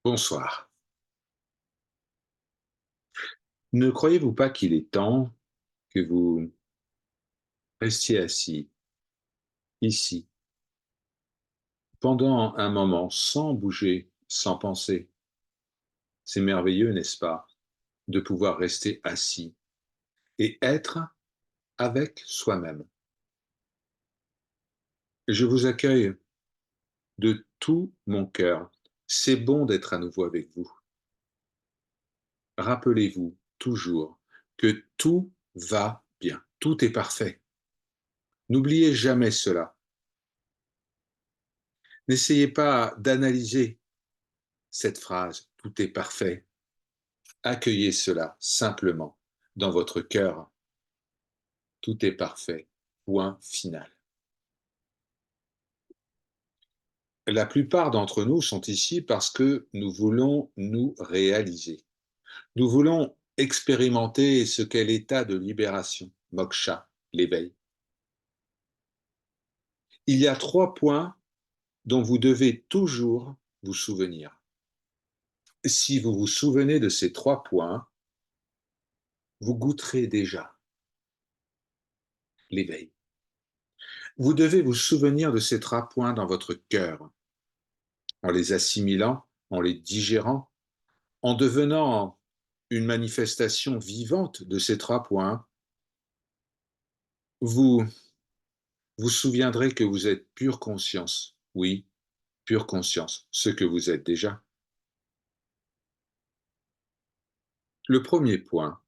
Bonsoir. Ne croyez-vous pas qu'il est temps que vous restiez assis, ici, pendant un moment, sans bouger, sans penser? C'est merveilleux, n'est-ce pas, de pouvoir rester assis et être avec soi-même. Je vous accueille de tout mon cœur. C'est bon d'être à nouveau avec vous. Rappelez-vous toujours que tout va bien, tout est parfait. N'oubliez jamais cela. N'essayez pas d'analyser cette phrase, tout est parfait. Accueillez cela simplement dans votre cœur. Tout est parfait. Point final. La plupart d'entre nous sont ici parce que nous voulons nous réaliser. Nous voulons expérimenter ce qu'est l'état de libération, moksha, l'éveil. Il y a 3 points dont vous devez toujours vous souvenir. Si vous vous souvenez de ces 3 points, vous goûterez déjà l'éveil. Vous devez vous souvenir de ces 3 points dans votre cœur, en les assimilant, en les digérant, en devenant une manifestation vivante de ces 3 points. Vous vous souviendrez que vous êtes pure conscience. Oui, pure conscience, ce que vous êtes déjà. Le premier point,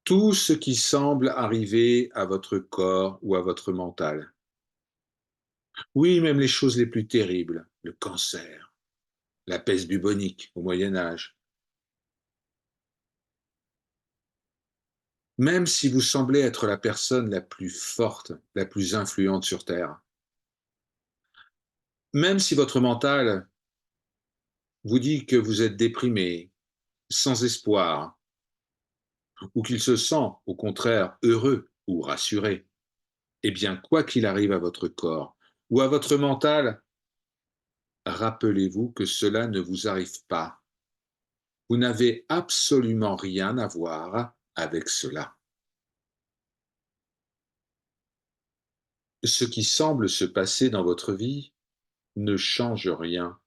tout ce qui semble arriver à votre corps ou à votre mental. Oui, même les choses les plus terribles, le cancer, la peste bubonique au Moyen Âge. Même si vous semblez être la personne la plus forte, la plus influente sur Terre, même si votre mental vous dit que vous êtes déprimé, sans espoir, ou qu'il se sent, au contraire, heureux ou rassuré, eh bien, quoi qu'il arrive à votre corps ou à votre mental, rappelez-vous que cela ne vous arrive pas. Vous n'avez absolument rien à voir avec cela. Ce qui semble se passer dans votre vie ne change rien.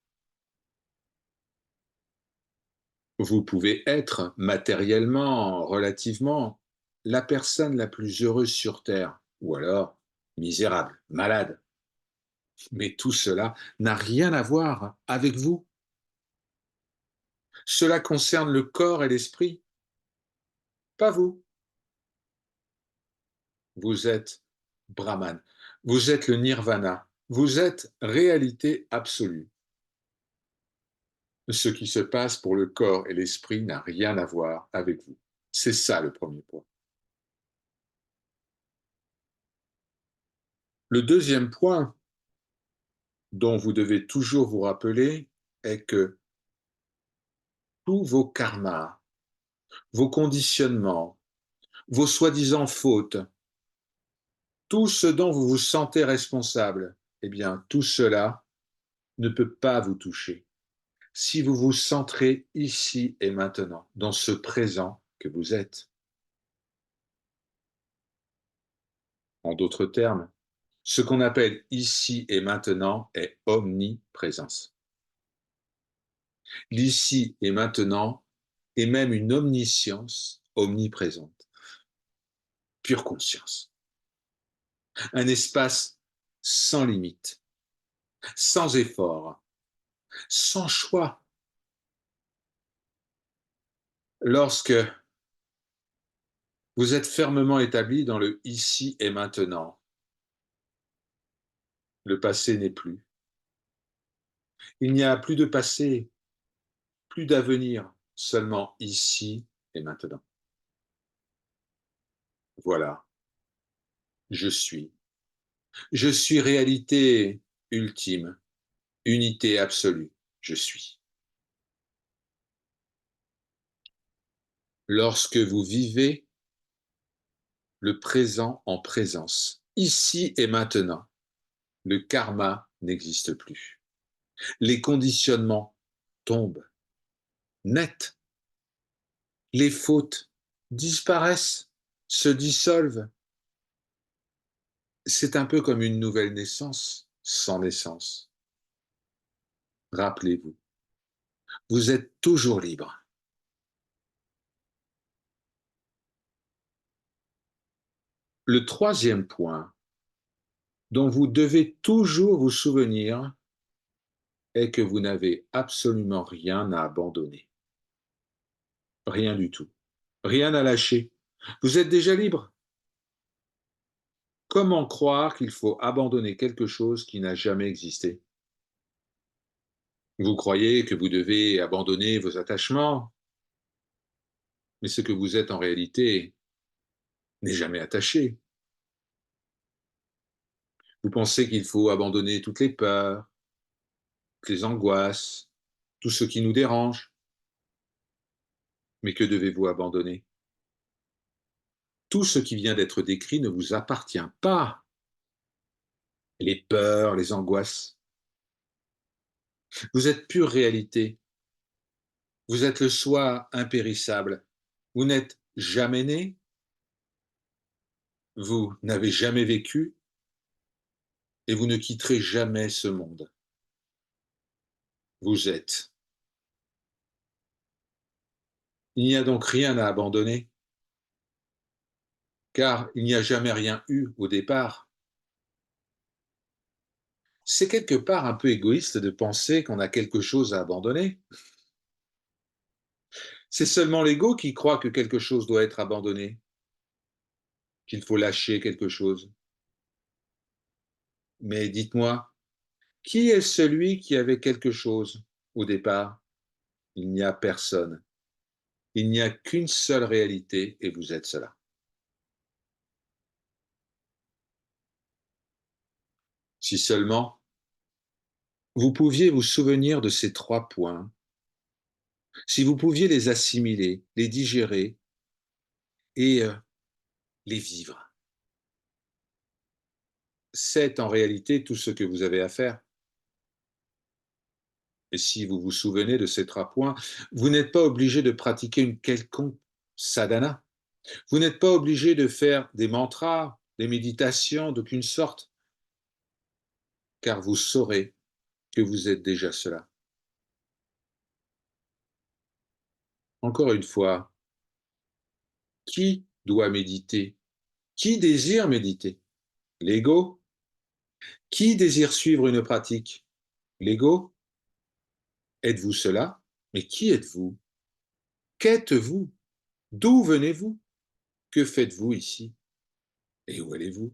Vous pouvez être matériellement, relativement, la personne la plus heureuse sur Terre, ou alors misérable, malade. Mais tout cela n'a rien à voir avec vous. Cela concerne le corps et l'esprit, pas vous. Vous êtes Brahman, vous êtes le nirvana, vous êtes réalité absolue. Ce qui se passe pour le corps et l'esprit n'a rien à voir avec vous. C'est ça le premier point. Le deuxième point dont vous devez toujours vous rappeler est que tous vos karmas, vos conditionnements, vos soi-disant fautes, tout ce dont vous vous sentez responsable, eh bien, tout cela ne peut pas vous toucher si vous vous centrez ici et maintenant, dans ce présent que vous êtes. En d'autres termes, ce qu'on appelle ici et maintenant est omniprésence. L'ici et maintenant est même une omniscience omniprésente, pure conscience. Un espace sans limite, sans effort, sans choix. Lorsque vous êtes fermement établi dans le ici et maintenant, le passé n'est plus. Il n'y a plus de passé, plus d'avenir, seulement ici et maintenant. Voilà, je suis. Je suis réalité ultime, unité absolue. Je suis. Lorsque vous vivez le présent en présence, ici et maintenant, le karma n'existe plus. Les conditionnements tombent net. Les fautes disparaissent, se dissolvent. C'est un peu comme une nouvelle naissance sans naissance. Rappelez-vous, vous êtes toujours libre. Le troisième point dont vous devez toujours vous souvenir est que vous n'avez absolument rien à abandonner. Rien du tout. Rien à lâcher. Vous êtes déjà libre. Comment croire qu'il faut abandonner quelque chose qui n'a jamais existé? Vous croyez que vous devez abandonner vos attachements, mais ce que vous êtes en réalité n'est jamais attaché. Vous pensez qu'il faut abandonner toutes les peurs, toutes les angoisses, tout ce qui nous dérange. Mais que devez-vous abandonner? Tout ce qui vient d'être décrit ne vous appartient pas. Les peurs, les angoisses. Vous êtes pure réalité. Vous êtes le soi impérissable. Vous n'êtes jamais né. Vous n'avez jamais vécu et vous ne quitterez jamais ce monde. Vous êtes. Il n'y a donc rien à abandonner, car il n'y a jamais rien eu au départ. C'est quelque part un peu égoïste de penser qu'on a quelque chose à abandonner. C'est seulement l'ego qui croit que quelque chose doit être abandonné, qu'il faut lâcher quelque chose. Mais dites-moi, qui est celui qui avait quelque chose au départ? Il n'y a personne. Il n'y a qu'une seule réalité et vous êtes cela. Si seulement vous pouviez vous souvenir de ces 3 points, si vous pouviez les assimiler, les digérer et les vivre. C'est en réalité tout ce que vous avez à faire. Et si vous vous souvenez de ces 3 points, vous n'êtes pas obligé de pratiquer une quelconque sadhana. Vous n'êtes pas obligé de faire des mantras, des méditations d'aucune sorte, car vous saurez que vous êtes déjà cela. Encore une fois, qui doit méditer? Qui désire méditer? L'ego? Qui désire suivre une pratique? L'ego? Êtes-vous cela? Mais qui êtes-vous? Qu'êtes-vous? D'où venez-vous? Que faites-vous ici? Et où allez-vous?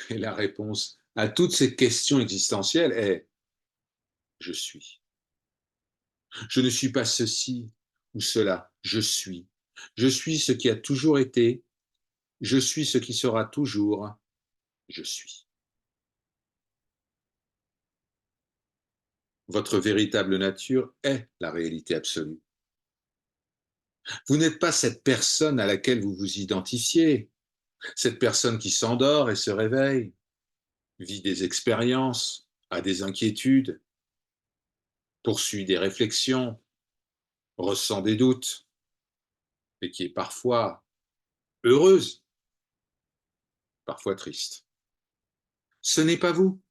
Et la réponse à toutes ces questions existentielles est je suis. Je ne suis pas ceci ou cela, je suis. Je suis ce qui a toujours été, je suis ce qui sera toujours, je suis. Votre véritable nature est la réalité absolue. Vous n'êtes pas cette personne à laquelle vous vous identifiez, cette personne qui s'endort et se réveille, vit des expériences, a des inquiétudes, poursuit des réflexions, ressent des doutes, et qui est parfois heureuse, parfois triste. Ce n'est pas vous.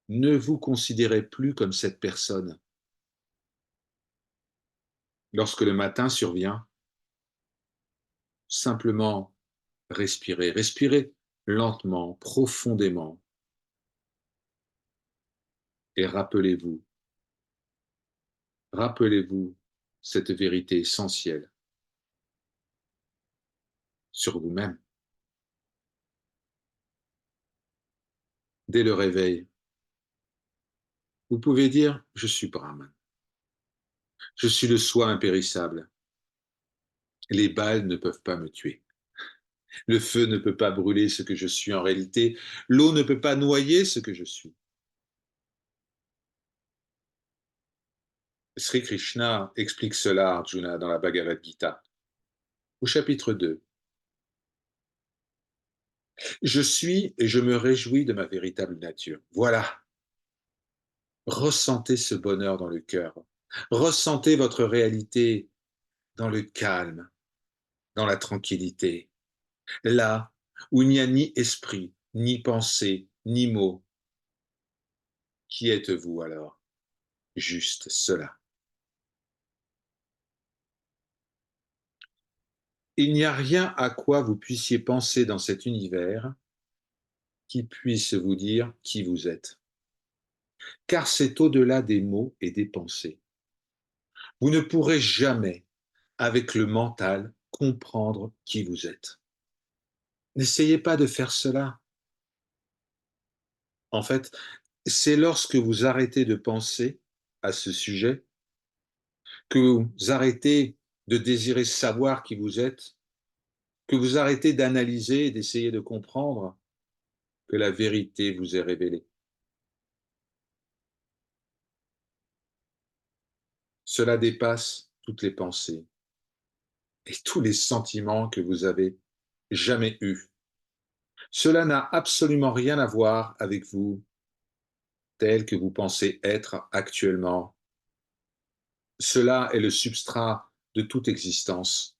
Ne vous considérez plus comme cette personne. Lorsque le matin survient, simplement respirez, respirez lentement, profondément, et rappelez-vous cette vérité essentielle sur vous-même. Dès le réveil, vous pouvez dire, je suis Brahman, je suis le soi impérissable. Les balles ne peuvent pas me tuer. Le feu ne peut pas brûler ce que je suis en réalité. L'eau ne peut pas noyer ce que je suis. Sri Krishna explique cela à Arjuna dans la Bhagavad Gita, au chapitre 2. Je suis et je me réjouis de ma véritable nature. Voilà, ressentez ce bonheur dans le cœur. Ressentez votre réalité dans le calme, dans la tranquillité, là où il n'y a ni esprit, ni pensée, ni mots. Qui êtes-vous alors? Juste cela. Il n'y a rien à quoi vous puissiez penser dans cet univers qui puisse vous dire qui vous êtes, car c'est au-delà des mots et des pensées. Vous ne pourrez jamais, avec le mental, comprendre qui vous êtes. N'essayez pas de faire cela. En fait, c'est lorsque vous arrêtez de penser à ce sujet, que vous arrêtez de désirer savoir qui vous êtes, que vous arrêtez d'analyser et d'essayer de comprendre, que la vérité vous est révélée. Cela dépasse toutes les pensées et tous les sentiments que vous avez jamais eus. Cela n'a absolument rien à voir avec vous tel que vous pensez être actuellement. Cela est le substrat de toute existence.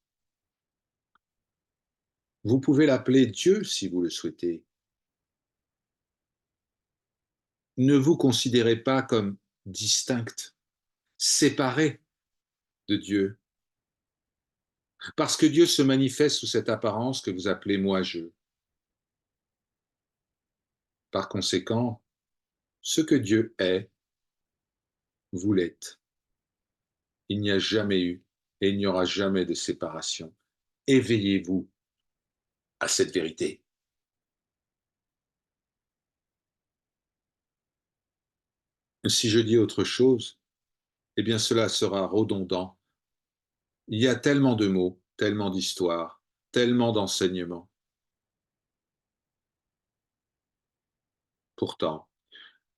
Vous pouvez l'appeler Dieu si vous le souhaitez. Ne vous considérez pas comme distincte, séparée de Dieu, parce que Dieu se manifeste sous cette apparence que vous appelez moi-je. Par conséquent, ce que Dieu est, vous l'êtes. Il n'y a jamais eu et il n'y aura jamais de séparation. Éveillez-vous à cette vérité. Si je dis autre chose, eh bien cela sera redondant. Il y a tellement de mots, tellement d'histoires, tellement d'enseignements. Pourtant,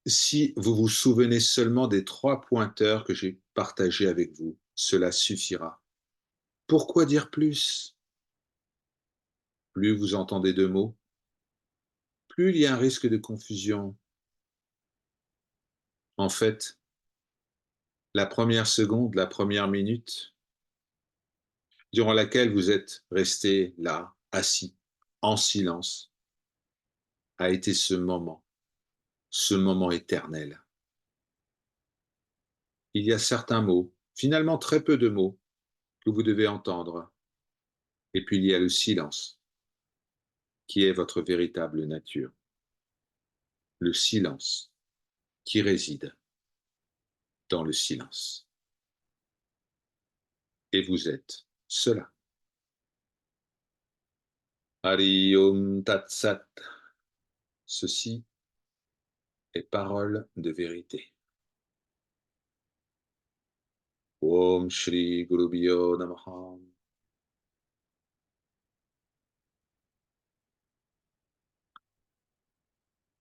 si vous vous souvenez seulement des 3 pointeurs que j'ai partagés avec vous, cela suffira. Pourquoi dire plus? Plus vous entendez de mots, plus il y a un risque de confusion. En fait, la première seconde, la première minute, durant laquelle vous êtes resté là, assis, en silence, a été ce moment éternel. Il y a certains mots, finalement très peu de mots, que vous devez entendre. Et puis il y a le silence, qui est votre véritable nature. Le silence qui réside dans le silence. Et vous êtes cela. Hari Om Tat Sat. Ceci est parole de vérité. Om Shri Guru Bhyo Namaha.